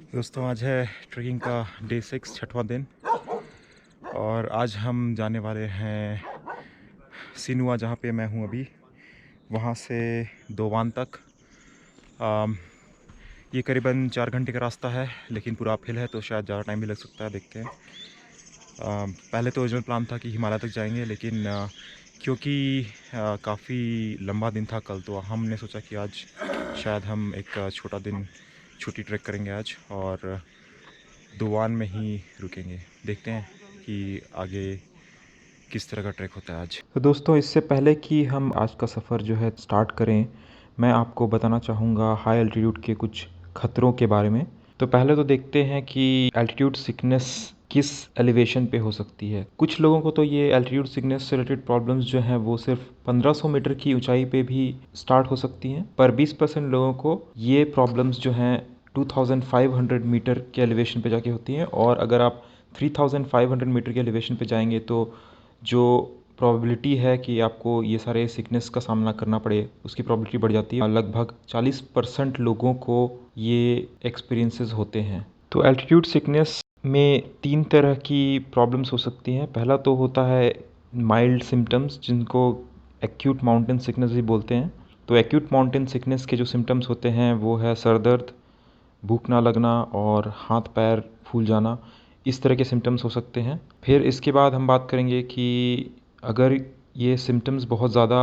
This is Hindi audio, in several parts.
दोस्तों आज है ट्रैकिंग का डे 6 छठवां दिन और आज हम जाने वाले हैं सिनुआ जहाँ पे मैं हूँ अभी, वहाँ से दोवान तक। आम, ये करीबन 4 घंटे का रास्ता है, लेकिन पूरा अपहिल है तो शायद ज़्यादा टाइम भी लग सकता है, देखते हैं। पहले तो ओरिजिनल प्लान था कि हिमालय तक जाएंगे, लेकिन क्योंकि काफ़ी लंबा दिन था कल, तो हमने सोचा कि आज शायद हम एक छोटा दिन छोटी ट्रैक करेंगे आज और दोवान में ही रुकेंगे। देखते हैं कि आगे किस तरह का ट्रैक होता है आज। तो दोस्तों, इससे पहले कि हम आज का सफ़र जो है स्टार्ट करें, मैं आपको बताना चाहूँगा हाई एल्टीट्यूड के कुछ खतरों के बारे में। तो पहले तो देखते हैं कि एल्टीट्यूड सिकनेस किस एलिवेशन पे हो सकती है। कुछ लोगों को तो ये एल्टीट्यूड सिकनेस से रिलेटेड प्रॉब्लम्स जो हैं वो सिर्फ 1500 मीटर की ऊंचाई पे भी स्टार्ट हो सकती हैं, पर 20% लोगों को ये प्रॉब्लम्स जो हैं 2500 मीटर के एलिवेशन पे जाके होती हैं। और अगर आप 3500 मीटर के एलिवेशन पे जाएंगे तो जो प्रोबेबिलिटी है कि आपको ये सारे सिकनेस का सामना करना पड़े, उसकी प्रोबेबिलिटी बढ़ जाती है। लगभग 40% लोगों को ये एक्सपीरियंसेस होते हैं। तो एल्टीट्यूड सिकनेस में 3 तरह की प्रॉब्लम्स हो सकती हैं। पहला तो होता है माइल्ड सिम्टम्स, जिनको एक्यूट माउंटेन सिकनेस भी बोलते हैं। तो एक्यूट माउंटेन सिकनेस के जो सिम्टम्स होते हैं वो है सर दर्द, भूख ना लगना और हाथ पैर फूल जाना। इस तरह के सिम्टम्स हो सकते हैं। फिर इसके बाद हम बात करेंगे कि अगर ये सिम्टम्स बहुत ज़्यादा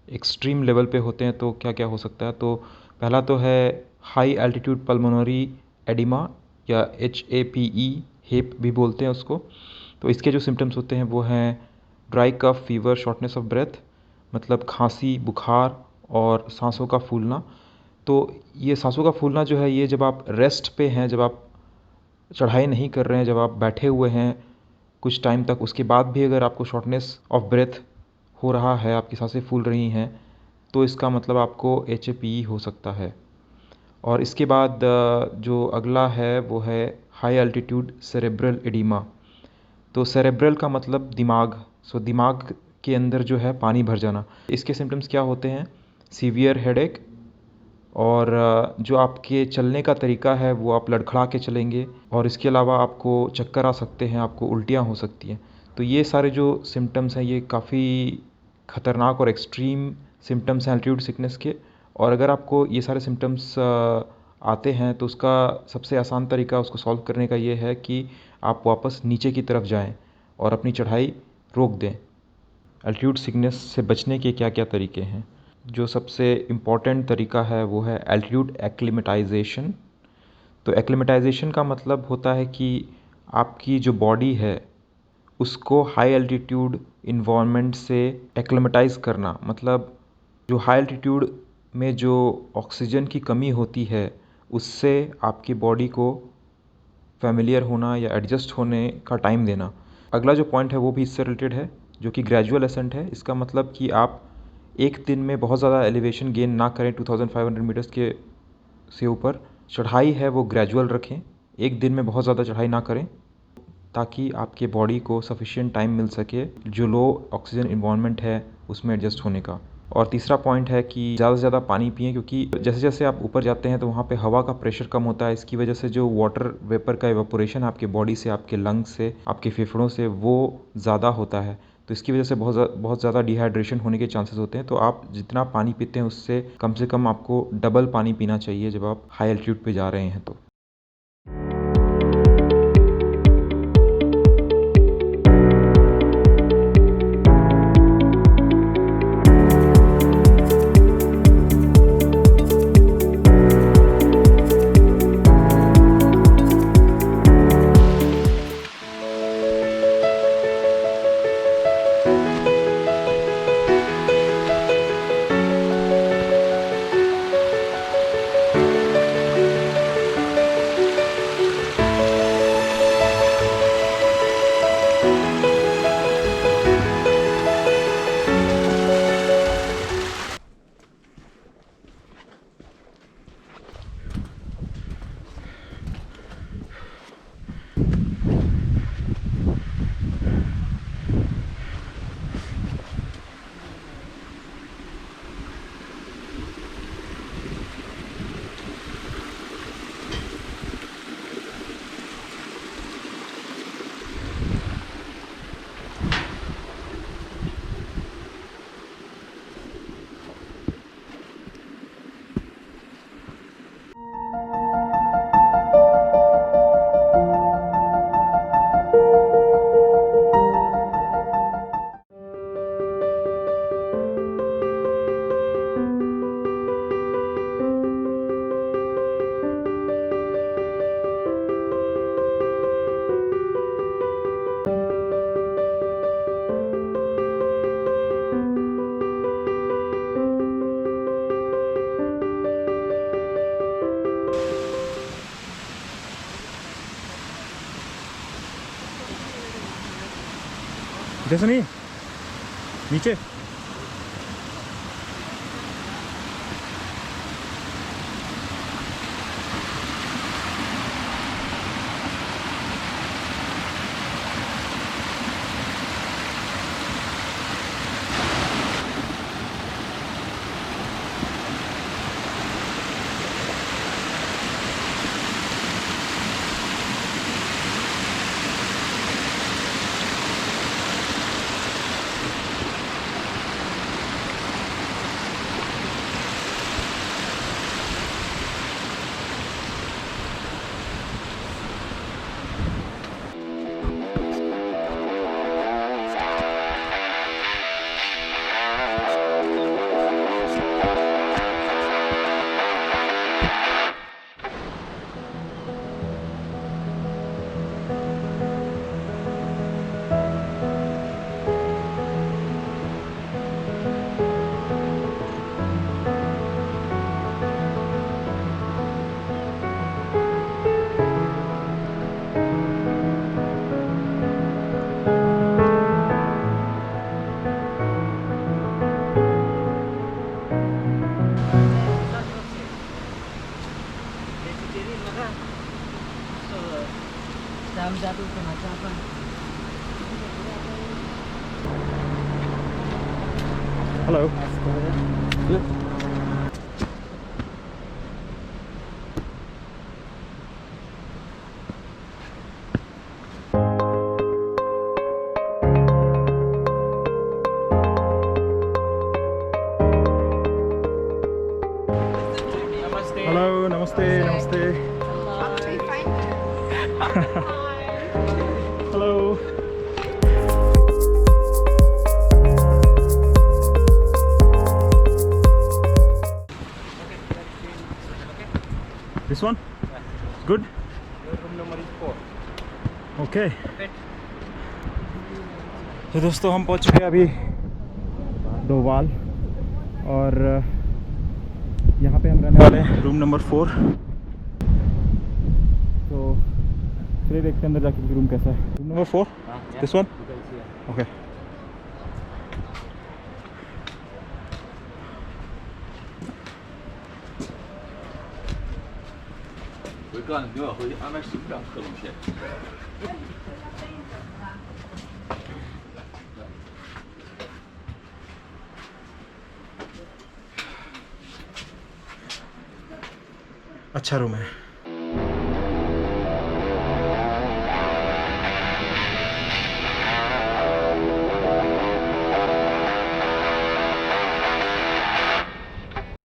एक्सट्रीम लेवल पे होते हैं तो क्या क्या हो सकता है। तो पहला तो है हाई एल्टीट्यूड पल्मोनरी एडिमा या HAPE, हेप भी बोलते हैं उसको। तो इसके जो सिम्टम्स होते हैं वो हैं dry cough, fever, shortness of breath, मतलब खांसी, बुखार और सांसों का फूलना। तो ये सांसों का फूलना जो है, ये जब आप रेस्ट पे हैं, जब आप चढ़ाई नहीं कर रहे हैं, जब आप बैठे हुए हैं कुछ टाइम तक, उसके बाद भी अगर आपको शॉर्टनेस ऑफ ब्रेथ हो रहा है, आपकी सांसें फूल रही हैं, तो इसका मतलब आपको HAPE हो सकता है। और इसके बाद जो अगला है वो है हाई एल्टीट्यूड सेरेब्रल एडिमा। तो सेरेब्रल का मतलब दिमाग। दिमाग के अंदर जो है पानी भर जाना। इसके सिम्टम्स क्या होते हैं? सीवियर हेडेक, और जो आपके चलने का तरीका है वो आप लड़खड़ा के चलेंगे, और इसके अलावा आपको चक्कर आ सकते हैं, आपको उल्टियाँ हो सकती हैं। तो ये सारे जो सिम्टम्स हैं ये काफ़ी ख़तरनाक और एक्सट्रीम सिम्टम्स हैं एल्टीट्यूड सिकनेस के। और अगर आपको ये सारे सिम्टम्स आते हैं तो उसका सबसे आसान तरीका उसको सॉल्व करने का ये है कि आप वापस नीचे की तरफ जाएं और अपनी चढ़ाई रोक दें। एल्टीट्यूड सिकनेस से बचने के क्या क्या तरीके हैं? जो सबसे इम्पॉर्टेंट तरीका है वो है एल्टीट्यूड एक्लिमेटाइजेशन। तो एक्लिमेटाइजेशन का मतलब होता है कि आपकी जो बॉडी है उसको हाई एल्टीट्यूड इन्वायरमेंट से एक्लिमेटाइज करना। मतलब जो हाई एल्टीट्यूड में जो ऑक्सीजन की कमी होती है उससे आपकी बॉडी को फ़ैमिलियर होना या एडजस्ट होने का टाइम देना। अगला जो पॉइंट है वो भी इससे रिलेटेड है, जो कि ग्रेजुअल असेंट है। इसका मतलब कि आप एक दिन में बहुत ज़्यादा एलिवेशन गेन ना करें 2500 मीटर्स के से ऊपर। चढ़ाई है वो ग्रेजुअल रखें, एक दिन में बहुत ज़्यादा चढ़ाई ना करें, ताकि आपके बॉडी को सफिशिएंट टाइम मिल सके जो लो ऑक्सीजन इन्वायरमेंट है उसमें एडजस्ट होने का। और तीसरा पॉइंट है कि ज़्यादा से ज़्यादा पानी पिएं, क्योंकि जैसे जैसे आप ऊपर जाते हैं तो वहाँ पे हवा का प्रेशर कम होता है। इसकी वजह से जो वाटर वेपर का एवापोरेशन आपके बॉडी से, आपके लंग्स से, आपके फेफड़ों से, वो ज़्यादा होता है। तो इसकी वजह से बहुत ज़्यादा डिहाइड्रेशन होने के चांसेस होते हैं। तो आप जितना पानी पीते हैं उससे कम से कम आपको डबल पानी पीना चाहिए जब आप हाई एल्टीट्यूड पे जा रहे हैं। तो जैसे नहीं नीचे हेलो हेलो नमस्ते नमस्ते hello This one? Good? Room number is 4. Okay. तो दोस्तों हम पहुंच चुके हैं अभी दोवाल और यहाँ पे हम रहने वाले हैं रूम नंबर 4। तो चलिए देखते हैं अंदर जाके रूम कैसा है। Room number 4? This one? Okay.我告诉你，明晚回去安排10辆特种线。 अच्छा रूम है।